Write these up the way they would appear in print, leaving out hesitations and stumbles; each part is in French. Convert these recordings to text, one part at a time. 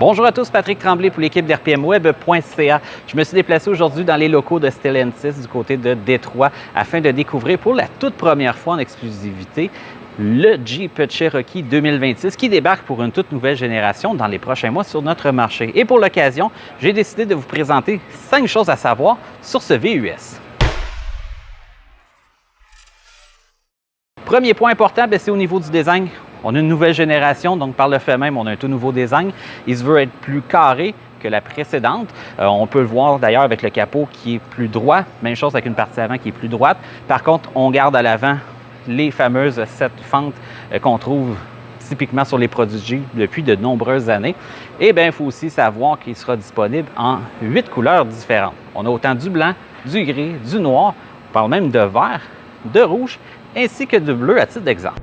Bonjour à tous, Patrick Tremblay pour l'équipe d'RPMweb.ca. Je me suis déplacé aujourd'hui dans les locaux de Stellantis du côté de Détroit afin de découvrir pour la toute première fois en exclusivité le Jeep Cherokee 2026 qui débarque pour une toute nouvelle génération dans les prochains mois sur notre marché. Et pour l'occasion, j'ai décidé de vous présenter 5 choses à savoir sur ce VUS. Premier point important, c'est au niveau du design. On a une nouvelle génération, donc par le fait même, on a un tout nouveau design. Il se veut être plus carré que la précédente. On peut le voir d'ailleurs avec le capot qui est plus droit. Même chose avec une partie avant qui est plus droite. Par contre, on garde à l'avant les fameuses 7 fentes qu'on trouve typiquement sur les produits Jeep depuis de nombreuses années. Et bien, il faut aussi savoir qu'il sera disponible en 8 couleurs différentes. On a autant du blanc, du gris, du noir, on parle même de vert, de rouge, ainsi que de bleu à titre d'exemple.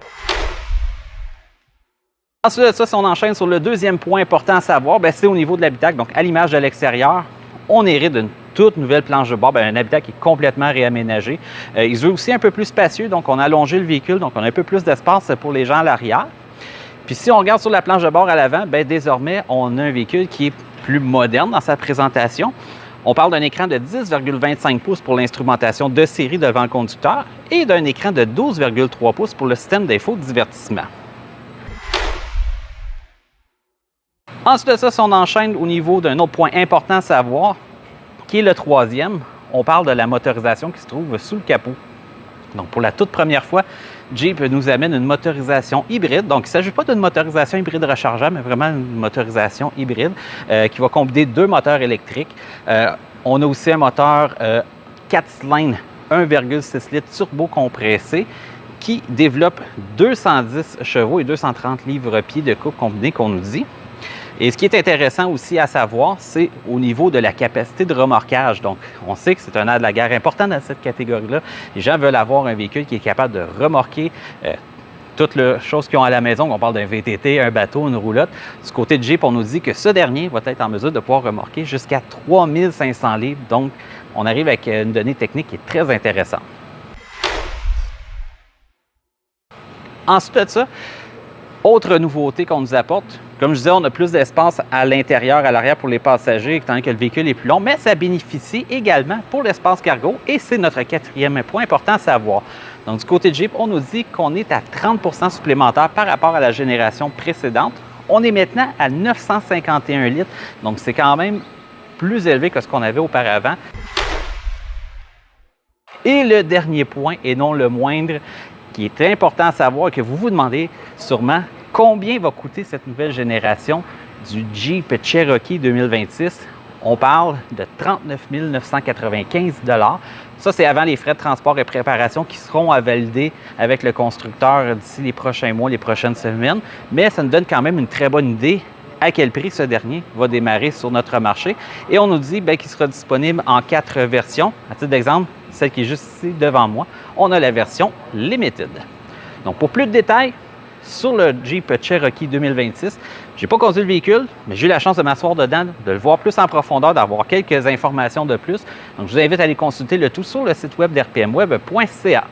Ensuite de ça, si on enchaîne sur le deuxième point important à savoir, c'est au niveau de l'habitacle. Donc, à l'image de l'extérieur, on hérite d'une toute nouvelle planche de bord, un habitacle qui est complètement réaménagé. Il se veut aussi un peu plus spacieux, donc on a allongé le véhicule, donc on a un peu plus d'espace pour les gens à l'arrière. Puis si on regarde sur la planche de bord à l'avant, désormais, on a un véhicule qui est plus moderne dans sa présentation. On parle d'un écran de 10,25 pouces pour l'instrumentation de série devant le conducteur et d'un écran de 12,3 pouces pour le système d'infodivertissement. Ensuite de ça, si on enchaîne au niveau d'un autre point important à savoir, qui est le troisième, on parle de la motorisation qui se trouve sous le capot. Donc, pour la toute première fois, Jeep nous amène une motorisation hybride. Donc, il ne s'agit pas d'une motorisation hybride rechargeable, mais vraiment une motorisation hybride qui va combiner 2 moteurs électriques. On a aussi un moteur 4 cylindres 1,6 litres turbo compressé qui développe 210 chevaux et 230 livres-pieds de couple combiné qu'on nous dit. Et ce qui est intéressant aussi à savoir, c'est au niveau de la capacité de remorquage. Donc, on sait que c'est un nerf de la guerre important dans cette catégorie-là. Les gens veulent avoir un véhicule qui est capable de remorquer toutes les choses qu'ils ont à la maison. On parle d'un VTT, un bateau, une roulotte. Du côté de Jeep, on nous dit que ce dernier va être en mesure de pouvoir remorquer jusqu'à 3500 livres. Donc, on arrive avec une donnée technique qui est très intéressante. Ensuite de ça, autre nouveauté qu'on nous apporte, comme je disais, on a plus d'espace à l'intérieur, à l'arrière pour les passagers, étant donné que le véhicule est plus long, mais ça bénéficie également pour l'espace cargo et c'est notre quatrième point important à savoir. Donc, du côté de Jeep, on nous dit qu'on est à 30 % supplémentaire par rapport à la génération précédente. On est maintenant à 951 litres, donc c'est quand même plus élevé que ce qu'on avait auparavant. Et le dernier point, et non le moindre, qui est important à savoir et que vous vous demandez sûrement, combien va coûter cette nouvelle génération du Jeep Cherokee 2026? On parle de 39 995 $. Ça, c'est avant les frais de transport et préparation qui seront à valider avec le constructeur d'ici les prochains mois, les prochaines semaines. Mais ça nous donne quand même une très bonne idée à quel prix ce dernier va démarrer sur notre marché. Et on nous dit qu'il sera disponible en 4 versions. À titre d'exemple, celle qui est juste ici devant moi, on a la version Limited. Donc, pour plus de détails sur le Jeep Cherokee 2026, je n'ai pas conduit le véhicule, mais j'ai eu la chance de m'asseoir dedans, de le voir plus en profondeur, d'avoir quelques informations de plus. Donc, je vous invite à aller consulter le tout sur le site web d'RPMweb.ca.